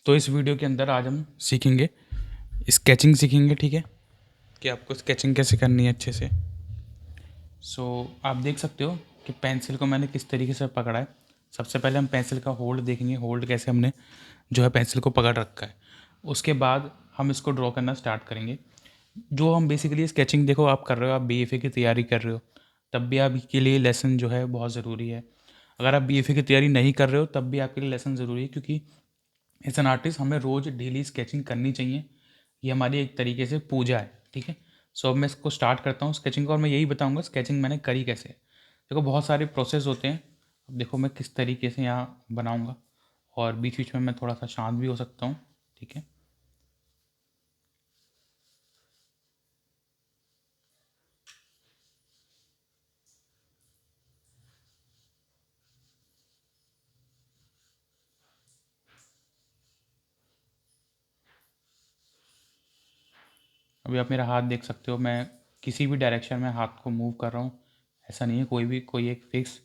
तो इस वीडियो के अंदर आज हम सीखेंगे स्केचिंग सीखेंगे, ठीक है, कि आपको स्केचिंग कैसे करनी है अच्छे से। आप देख सकते हो कि पेंसिल को मैंने किस तरीके से पकड़ा है। सबसे पहले हम पेंसिल का होल्ड देखेंगे, होल्ड कैसे हमने जो है पेंसिल को पकड़ रखा है। उसके बाद हम इसको ड्रॉ करना स्टार्ट करेंगे। जो हम बेसिकली स्केचिंग, देखो आप कर रहे हो, आप बीएफए की तैयारी कर रहे हो, तब भी आपके लिए लेसन जो है बहुत ज़रूरी है। अगर आप बीएफए की तैयारी नहीं कर रहे हो तब भी आपके लिए लेसन ज़रूरी है, क्योंकि एज एन आर्टिस्ट हमें रोज़ डेली स्केचिंग करनी चाहिए। ये हमारी एक तरीके से पूजा है, ठीक है। अब मैं इसको स्टार्ट करता हूँ स्केचिंग को, और मैं यही बताऊँगा स्केचिंग मैंने करी कैसे। देखो बहुत सारे प्रोसेस होते हैं। अब देखो मैं किस तरीके से यहाँ बनाऊँगा, और बीच बीच में मैं थोड़ा सा शांत भी हो सकता हूँ, ठीक है। अभी आप मेरा हाथ देख सकते हो, मैं किसी भी डायरेक्शन में हाथ को मूव कर रहा हूँ। ऐसा नहीं है कोई एक फिक्स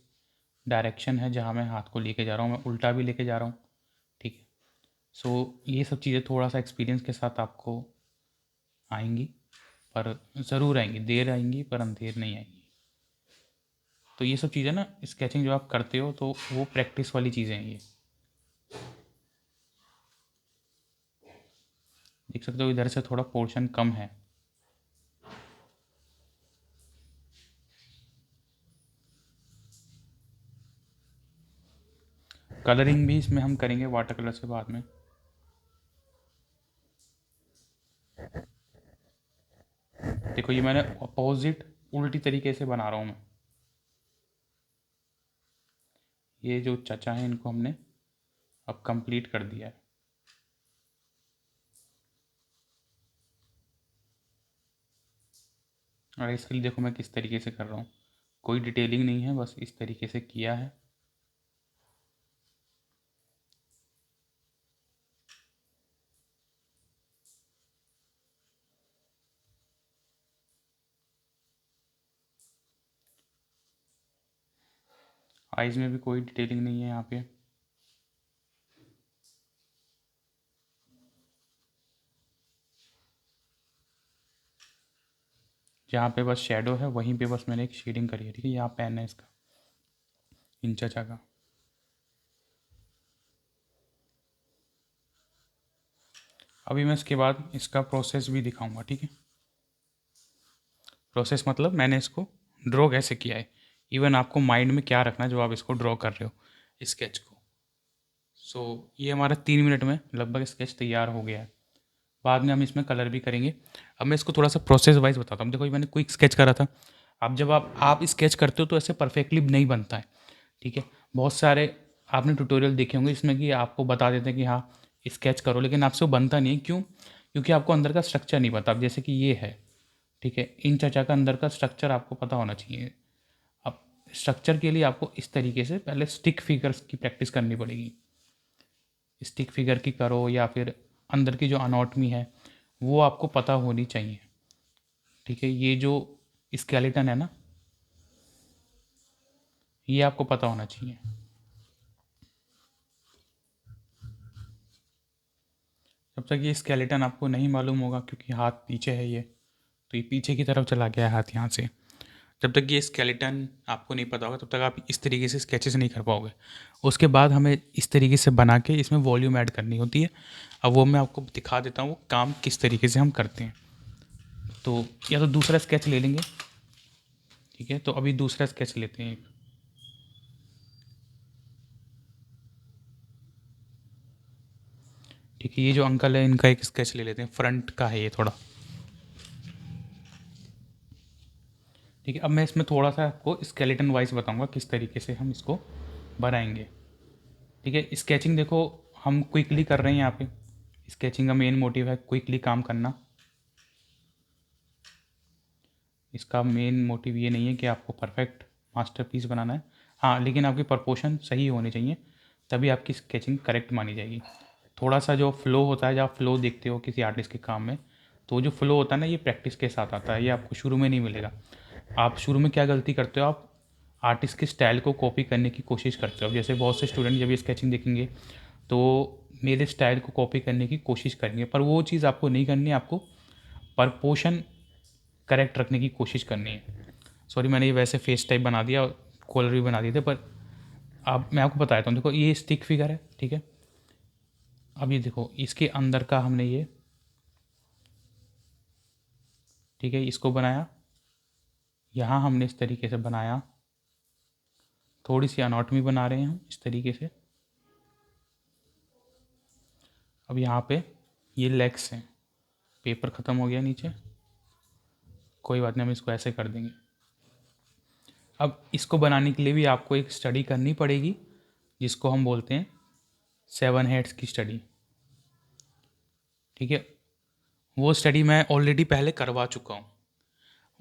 डायरेक्शन है जहाँ मैं हाथ को लेके जा रहा हूँ, मैं उल्टा भी लेके जा रहा हूँ, ठीक है। ये सब चीज़ें थोड़ा सा एक्सपीरियंस के साथ आपको आएंगी, पर ज़रूर आएंगी, देर आएंगी पर अंधेर नहीं आएंगी। तो ये सब चीज़ें ना, स्केचिंग जो आप करते हो तो वो प्रैक्टिस वाली चीज़ें हैं। ये देख सकते हो इधर से थोड़ा पोर्शन कम है। कलरिंग भी इसमें हम करेंगे वाटर कलर से बाद में। देखो ये मैंने अपोजिट उल्टी तरीके से बना रहा हूँ मैं। ये जो चचा हैं इनको हमने अब कंप्लीट कर दिया है। और इसके लिए देखो मैं किस तरीके से कर रहा हूँ, कोई डिटेलिंग नहीं है, बस इस तरीके से किया है। आइज़ में भी कोई डिटेलिंग नहीं है यहाँ पे। जहाँ पे बस शेडो है वहीं पे बस मैंने एक शेडिंग करी है, ठीक है। यहाँ पेन है इसका, इन चचा का। अभी मैं इसके बाद इसका प्रोसेस भी दिखाऊंगा, ठीक है। प्रोसेस मतलब मैंने इसको ड्रॉ कैसे किया है, इवन आपको माइंड में क्या रखना है जब आप इसको ड्रॉ कर रहे हो स्केच को। ये हमारा 3 मिनट में लगभग स्केच तैयार हो गया है। बाद में हम इसमें कलर भी करेंगे। अब मैं इसको थोड़ा सा प्रोसेस वाइज बताता हूँ। देखो ये मैंने क्विक स्केच करा था। अब जब आप स्केच करते हो तो ऐसे परफेक्टली नहीं बनता है, ठीक है। बहुत सारे आपने ट्यूटोरियल देखे होंगे इसमें कि आपको बता देते हैं कि हाँ स्केच करो, लेकिन आपसे वो बनता नहीं है। क्यों? क्योंकि आपको अंदर का स्ट्रक्चर नहीं पता। अब जैसे कि ये है, ठीक है, इन चचा का अंदर का स्ट्रक्चर आपको पता होना चाहिए। अब स्ट्रक्चर के लिए आपको इस तरीके से पहले स्टिक फिगर्स की प्रैक्टिस करनी पड़ेगी। स्टिक फिगर की करो, या फिर अंदर की जो अनॉटमी है वो आपको पता होनी चाहिए, ठीक है। ये जो स्केलेटन है ना, ये आपको पता होना चाहिए। जब तक ये स्केलेटन आपको नहीं मालूम होगा, क्योंकि हाथ पीछे है ये, तो ये पीछे की तरफ चला गया है हाथ यहाँ से। जब तक ये स्केलेटन आपको नहीं पता होगा तब तक आप इस तरीके से स्केचेस नहीं कर पाओगे। उसके बाद हमें इस तरीके से बना के इसमें वॉल्यूम ऐड करनी होती है। अब वो मैं आपको दिखा देता हूँ वो काम किस तरीके से हम करते हैं। तो या तो दूसरा स्केच ले लेंगे, ठीक है। तो अभी दूसरा स्केच लेते हैं एक। ठीक है, ये जो अंकल है इनका एक स्केच ले लेते हैं, फ्रंट का है ये थोड़ा, ठीक है। अब मैं इसमें थोड़ा सा आपको स्केलेटन वाइज बताऊंगा किस तरीके से हम इसको बनाएंगे, ठीक है। स्केचिंग देखो हम क्विकली कर रहे हैं यहाँ पे। स्केचिंग का मेन मोटिव है क्विकली काम करना। इसका मेन मोटिव ये नहीं है कि आपको परफेक्ट मास्टरपीस बनाना है। हाँ, लेकिन आपकी प्रपोर्शन सही होनी चाहिए, तभी आपकी स्केचिंग करेक्ट मानी जाएगी। थोड़ा सा जो फ्लो होता है, जब आप फ्लो देखते हो किसी आर्टिस्ट के काम में, तो जो फ्लो होता है ना, ये प्रैक्टिस के साथ आता है, ये आपको शुरू में नहीं मिलेगा। आप शुरू में क्या गलती करते हो, आप आर्टिस्ट के स्टाइल को कॉपी करने की कोशिश करते हो। अब जैसे बहुत से स्टूडेंट जब ये स्केचिंग देखेंगे तो मेरे स्टाइल को कॉपी करने की कोशिश करेंगे, पर वो चीज़ आपको नहीं करनी है। आपको प्रपोर्शन करेक्ट रखने की कोशिश करनी है। सॉरी, मैंने ये वैसे फेस टाइप बना दिया, कॉलर भी बना दिए थे, पर अब मैं आपको बताता हूँ। देखो ये स्टिक फिगर है, ठीक है। अब ये देखो इसके अंदर का हमने ये, ठीक है, इसको बनाया। यहाँ हमने इस तरीके से बनाया, थोड़ी सी अनॉटमी बना रहे हैं हम इस तरीके से। अब यहाँ पे ये लेग्स हैं, पेपर ख़त्म हो गया नीचे, कोई बात नहीं, हम इसको ऐसे कर देंगे। अब इसको बनाने के लिए भी आपको एक स्टडी करनी पड़ेगी, जिसको हम बोलते हैं 7 हेड्स की स्टडी, ठीक है। वो स्टडी मैं ऑलरेडी पहले करवा चुका हूँ।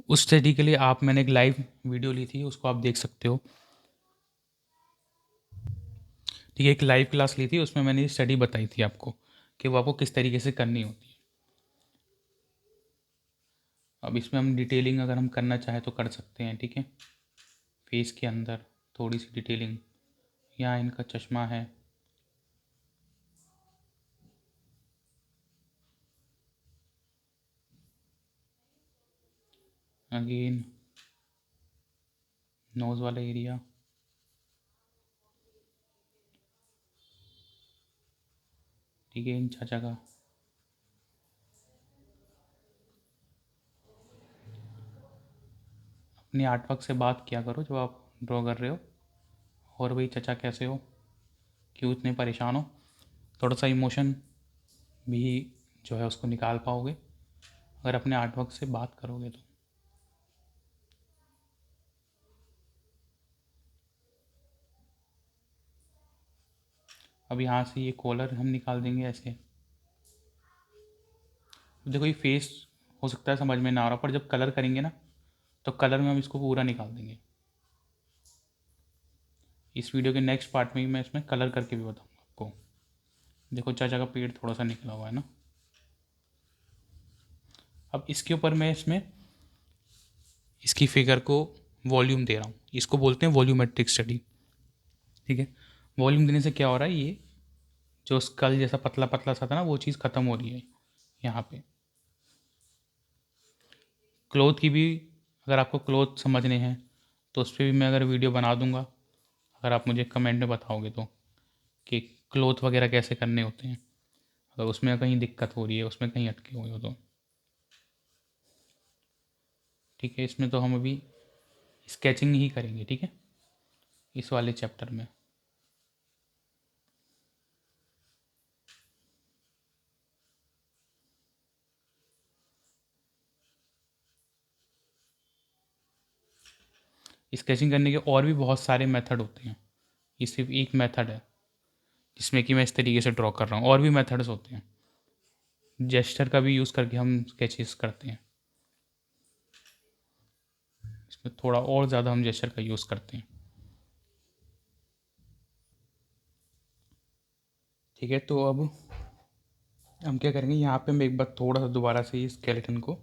उस स्टडी के लिए मैंने एक लाइव वीडियो ली थी, उसको आप देख सकते हो, ठीक है। एक लाइव क्लास ली थी, उसमें मैंने ये स्टडी बताई थी आपको कि वो आपको किस तरीके से करनी होती है। अब इसमें हम डिटेलिंग अगर हम करना चाहें तो कर सकते हैं, ठीक है। फेस के अंदर थोड़ी सी डिटेलिंग, यहाँ इनका चश्मा है, अगेन नोज़ वाला एरिया, ठीक है, इन चाचा का। अपने आर्टवर्क से बात किया करो जो आप ड्रॉ कर रहे हो, और भाई चाचा कैसे हो, क्यों इतने परेशान हो। थोड़ा सा इमोशन भी जो है उसको निकाल पाओगे अगर अपने आर्टवर्क से बात करोगे तो। अब यहाँ से ये कॉलर हम निकाल देंगे ऐसे। देखो ये फेस हो सकता है समझ में ना आ रहा, पर जब कलर करेंगे ना तो कलर में हम इसको पूरा निकाल देंगे। इस वीडियो के नेक्स्ट पार्ट में ही मैं इसमें कलर करके भी बताऊँगा आपको। देखो चाचा का पेड़ थोड़ा सा निकला हुआ है ना। अब इसके ऊपर मैं इसमें इसकी फिगर को वॉल्यूम दे रहा हूँ, इसको बोलते हैं वॉल्यूमेट्रिक स्टडी, ठीक है। वॉल्यूम देने से क्या हो रहा है, ये जो स्कल जैसा पतला पतला सा था ना, वो चीज़ ख़त्म हो रही है यहाँ पे। क्लोथ की भी, अगर आपको क्लोथ समझने हैं तो उस पर भी मैं अगर वीडियो बना दूंगा, अगर आप मुझे कमेंट में बताओगे तो, कि क्लोथ वगैरह कैसे करने होते हैं, अगर उसमें कहीं दिक्कत हो रही है, उसमें कहीं अटके हुए हो तो, ठीक है। इसमें तो हम अभी स्केचिंग ही करेंगे, ठीक है, इस वाले चैप्टर में। स्केचिंग करने के और भी बहुत सारे मेथड होते हैं, ये सिर्फ एक मेथड है जिसमें कि मैं इस तरीके से ड्रॉ कर रहा हूँ। और भी मेथड्स होते हैं, जेस्चर का भी यूज़ करके हम स्केचेस करते हैं, इसमें थोड़ा और ज़्यादा हम जेस्चर का यूज़ करते हैं, ठीक है। तो अब हम क्या करेंगे, यहाँ पे मैं एक बार थोड़ा सा दोबारा से ये स्केलेटन को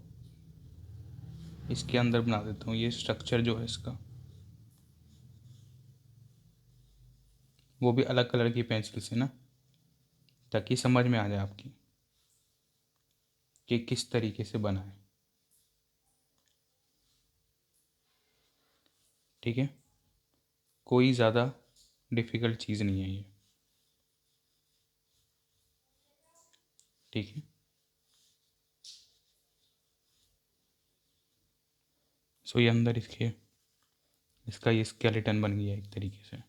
इसके अंदर बना देता हूँ, ये स्ट्रक्चर जो है इसका, वो भी अलग कलर की पेंसिल से ना, ताकि समझ में आ जाए आपकी कि किस तरीके से बना है, ठीक है। कोई ज़्यादा डिफ़िकल्ट चीज़ नहीं है ये, ठीक है। सो ये अंदर इसका ये स्केलेटन बन गया एक तरीके से।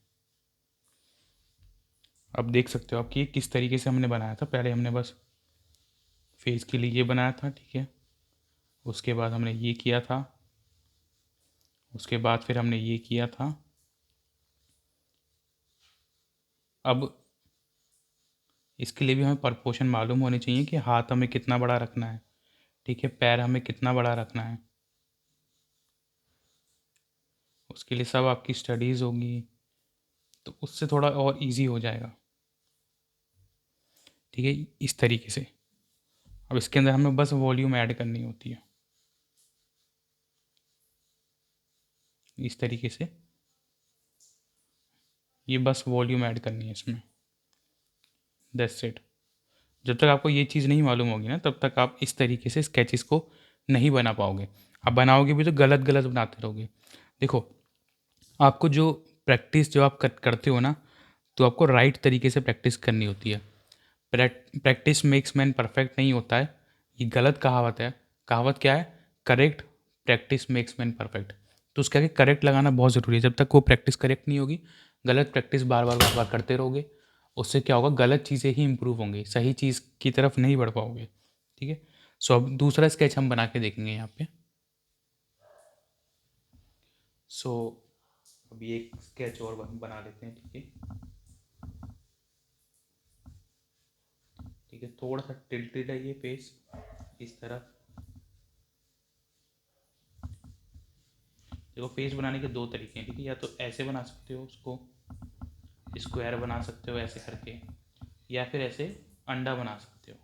अब देख सकते हो आप कि ये किस तरीके से हमने बनाया था। पहले हमने बस फेस के लिए ये बनाया था, ठीक है। उसके बाद हमने ये किया था, उसके बाद फिर हमने ये किया था। अब इसके लिए भी हमें प्रपोर्शन मालूम होनी चाहिए कि हाथ हमें कितना बड़ा रखना है, ठीक है, पैर हमें कितना बड़ा रखना है। उसके लिए सब आपकी स्टडीज़ होगी, तो उससे थोड़ा और इजी हो जाएगा, ठीक है, इस तरीके से। अब इसके अंदर हमें बस वॉल्यूम ऐड करनी होती है, इस तरीके से। ये बस वॉल्यूम ऐड करनी है इसमें, दैट्स इट। जब तक आपको ये चीज़ नहीं मालूम होगी ना, तब तक आप इस तरीके से स्केचेस को नहीं बना पाओगे। आप बनाओगे भी तो गलत गलत बनाते रहोगे। देखो, आपको जो प्रैक्टिस जो आप करते हो ना, तो आपको राइट तरीके से प्रैक्टिस करनी होती है। प्रैक्टिस मेक्स मैन परफेक्ट नहीं होता है, ये गलत कहावत है। कहावत क्या है? Correct practice makes man perfect. तो उसके आगे करेक्ट लगाना बहुत ज़रूरी है। जब तक वो प्रैक्टिस करेक्ट नहीं होगी, गलत प्रैक्टिस बार बार करते रहोगे, उससे क्या होगा, गलत चीज़ें ही इंप्रूव होंगी, सही चीज़ की तरफ नहीं बढ़ पाओगे। ठीक है। सो अब दूसरा स्केच हम बना के देखेंगे यहाँ पे। सो अभी एक स्केच और बना लेते हैं। ठीक है। ठीक है, थोड़ा सा टिल्टेड है ये फेस इस तरफ। देखो, फेस बनाने के दो तरीके हैं। ठीक है, या तो ऐसे बना सकते हो उसको, स्क्वायर बना सकते हो ऐसे करके, या फिर ऐसे अंडा बना सकते हो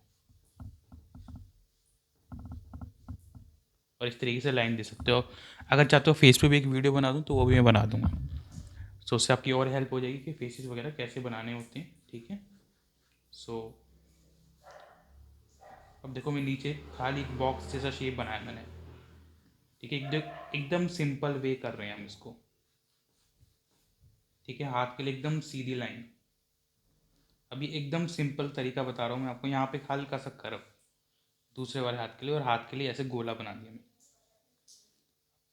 और इस तरीके से लाइन दे सकते हो। अगर चाहते हो फेस पे भी एक वीडियो बना दूँ तो वो भी मैं बना दूंगा। सो उससे आपकी और हेल्प हो जाएगी कि फेसेस वगैरह कैसे बनाने होते हैं। ठीक है। सो अब देखो, मैं नीचे खाली एक बॉक्स जैसा शेप बनाया मैंने। ठीक है, एकदम सिंपल वे कर रहे हैं हम इसको। ठीक है, हाथ के लिए एकदम सीधी लाइन। अभी एकदम सिंपल तरीका बता रहा हूँ मैं आपको। यहाँ पे हल्का सा कर्व दूसरे वाले हाथ के लिए, और हाथ के लिए ऐसे गोला बना दिया मैं।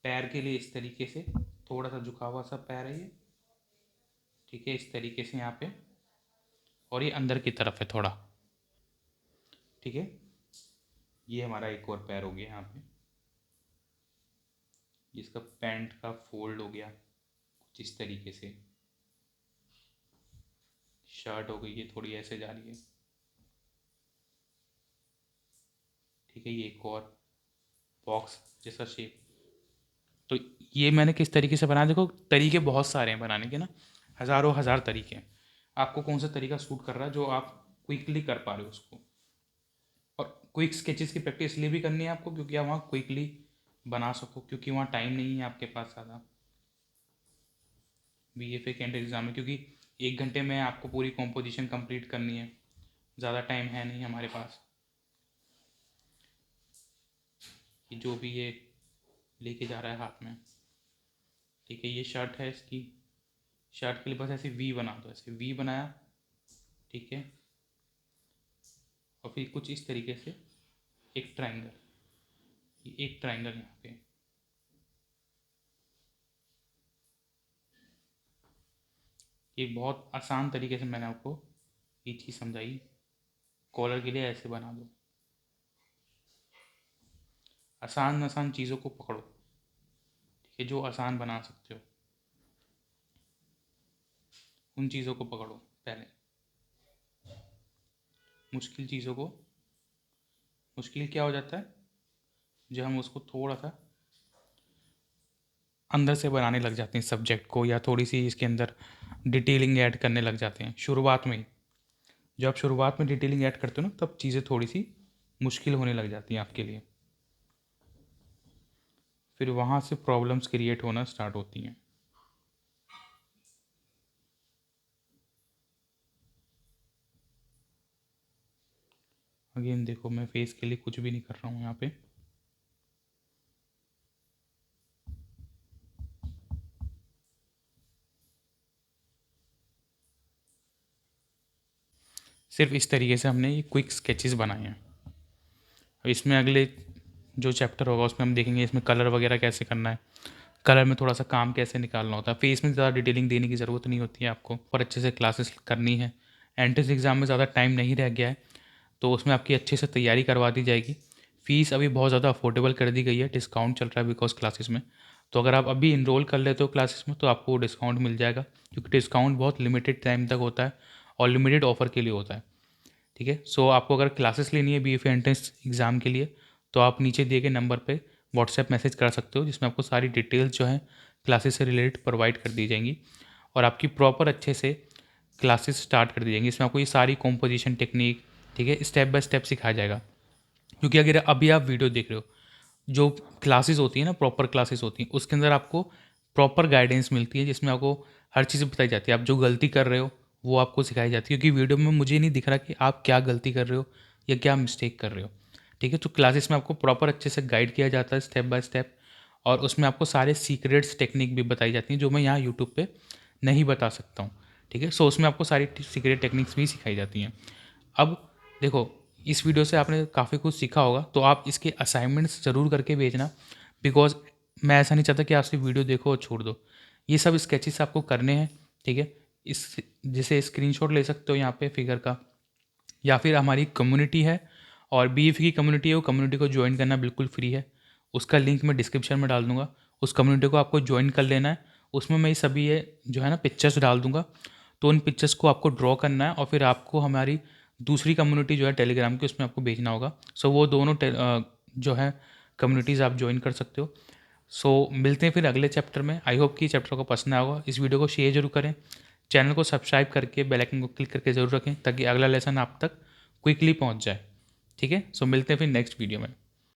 पैर के लिए इस तरीके से थोड़ा सा झुका हुआ सा पैर है ये। ठीक है, इस तरीके से यहाँ पे, और ये अंदर की तरफ है थोड़ा। ठीक है, ये हमारा एक और पैर हो गया यहाँ पे, जिसका पैंट का फोल्ड हो गया कुछ इस तरीके से। शर्ट हो गई, ये थोड़ी ऐसे जा रही है। ठीक है, ये एक और बॉक्स जैसा शेप। तो ये मैंने किस तरीके से बनाया, देखो तरीके बहुत सारे हैं बनाने के ना, हज़ारों हज़ार तरीके हैं। आपको कौन सा तरीका सूट कर रहा है जो आप क्विकली कर पा रहे हो उसको। और क्विक स्केचेस की प्रैक्टिस इसलिए भी करनी है आपको क्योंकि आप वहाँ क्विकली बना सको, क्योंकि वहाँ टाइम नहीं है आपके पास ज़्यादा। BFA के एंट्रेंस एग्ज़ाम में, क्योंकि 1 घंटे में आपको पूरी कॉम्पोजिशन कंप्लीट करनी है, ज़्यादा टाइम है नहीं हमारे पास कि जो भी ये लेके जा रहा है हाथ में। ठीक है, ये शर्ट है, इसकी शर्ट के लिए बस ऐसे वी बना दो, ऐसे वी बनाया। ठीक है, और फिर कुछ इस तरीके से एक ट्रायंगल, एक ट्रायंगल यहाँ पे। ये बहुत आसान तरीके से मैंने आपको ये चीज़ समझाई। कॉलर के लिए ऐसे बना दो। आसान आसान चीज़ों को पकड़ो। ठीक है, जो आसान बना सकते हो उन चीज़ों को पकड़ो पहले। मुश्किल चीज़ों को, मुश्किल क्या हो जाता है जब हम उसको थोड़ा सा अंदर से बनाने लग जाते हैं सब्जेक्ट को, या थोड़ी सी इसके अंदर डिटेलिंग ऐड करने लग जाते हैं शुरुआत में ही। जब आप शुरुआत में डिटेलिंग ऐड करते हो ना, तब चीज़ें थोड़ी सी मुश्किल होने लग जाती हैं आपके लिए। फिर वहाँ से प्रॉब्लम्स क्रिएट होना स्टार्ट होती हैं। अगेन देखो, मैं फेस के लिए कुछ भी नहीं कर रहा हूँ यहाँ पे। सिर्फ इस तरीके से हमने ये क्विक स्केचेस बनाए हैं। अब इसमें अगले जो चैप्टर होगा उसमें हम देखेंगे इसमें कलर वगैरह कैसे करना है, कलर में थोड़ा सा काम कैसे निकालना होता है। फेस में ज़्यादा डिटेलिंग देने की ज़रूरत नहीं होती है आपको, और अच्छे से क्लासेस करनी है। एंट्रेंस एग्ज़ाम में ज़्यादा टाइम नहीं रह गया है, तो उसमें आपकी अच्छे से तैयारी करवा दी जाएगी। फ़ीस अभी बहुत ज़्यादा अफोर्डेबल कर दी गई है, डिस्काउंट चल रहा है बिकॉज क्लासेस में। तो अगर आप अभी इनरोल कर लेते हो क्लासेस में तो आपको डिस्काउंट मिल जाएगा, क्योंकि डिस्काउंट बहुत लिमिटेड टाइम तक होता है और लिमिटेड ऑफर के लिए होता है। ठीक है, सो आपको अगर क्लासेस लेनी है BFA एंट्रेंस एग्ज़ाम के लिए, तो आप नीचे दिए गए नंबर पे व्हाट्सएप मैसेज कर सकते हो, जिसमें आपको सारी डिटेल्स जो हैं क्लासेस से रिलेटेड प्रोवाइड कर दी जाएंगी, और आपकी प्रॉपर अच्छे से क्लासेस स्टार्ट कर दी जाएंगी। इसमें आपको ये सारी कॉम्पोजिशन टेक्निक, ठीक है, स्टेप बाय स्टेप सिखाया जाएगा। क्योंकि अगर अभी आप वीडियो देख रहे हो, जो क्लासेस होती है ना, प्रॉपर क्लासेस होती हैं, उसके अंदर आपको प्रॉपर गाइडेंस मिलती है, जिसमें आपको हर चीज़ बताई जाती है। आप जो गलती कर रहे हो वो आपको सिखाई जाती है, क्योंकि वीडियो में मुझे नहीं दिख रहा कि आप क्या गलती कर रहे हो या क्या मिस्टेक कर रहे हो। ठीक है, तो क्लासेस में आपको प्रॉपर अच्छे से गाइड किया जाता है स्टेप बाय स्टेप, और उसमें आपको सारे सीक्रेट्स टेक्निक भी बताई जाती हैं जो मैं यहाँ यूट्यूब पे नहीं बता सकता हूँ। ठीक है, सो उसमें आपको सारी सीक्रेट टेक्निक्स भी सिखाई जाती हैं। अब देखो, इस वीडियो से आपने काफ़ी कुछ सीखा होगा, तो आप इसके असाइनमेंट्स ज़रूर करके भेजना, बिकॉज मैं ऐसा नहीं चाहता कि आप सिर्फ वीडियो देखो और छोड़ दो। ये सब स्केचेस आपको करने हैं। ठीक है, इस जैसे स्क्रीनशॉट ले सकते हो यहाँ पे फिगर का, या फिर हमारी कम्युनिटी है और बीएफ की कम्युनिटी है, वो कम्युनिटी को ज्वाइन करना बिल्कुल फ्री है। उसका लिंक मैं डिस्क्रिप्शन में डाल दूंगा, उस कम्युनिटी को आपको ज्वाइन कर लेना है। उसमें मैं ये सभी ये जो है ना पिक्चर्स डाल दूंगा, तो उन पिक्चर्स को आपको ड्रॉ करना है और फिर आपको हमारी दूसरी कम्युनिटी जो है टेलीग्राम की, उसमें आपको भेजना होगा। सो वो दोनों जो है कम्युनिटीज़ आप ज्वाइन कर सकते हो। सो मिलते हैं फिर अगले चैप्टर में। आई होप कि चैप्टर को पसंद आया होगा। इस वीडियो को शेयर जरूर करें, चैनल को सब्सक्राइब करके बेल आइकन को क्लिक करके ज़रूर रखें, ताकि अगला लेसन आप तक क्विकली पहुंच जाए। ठीक है, सो मिलते हैं फिर नेक्स्ट वीडियो में।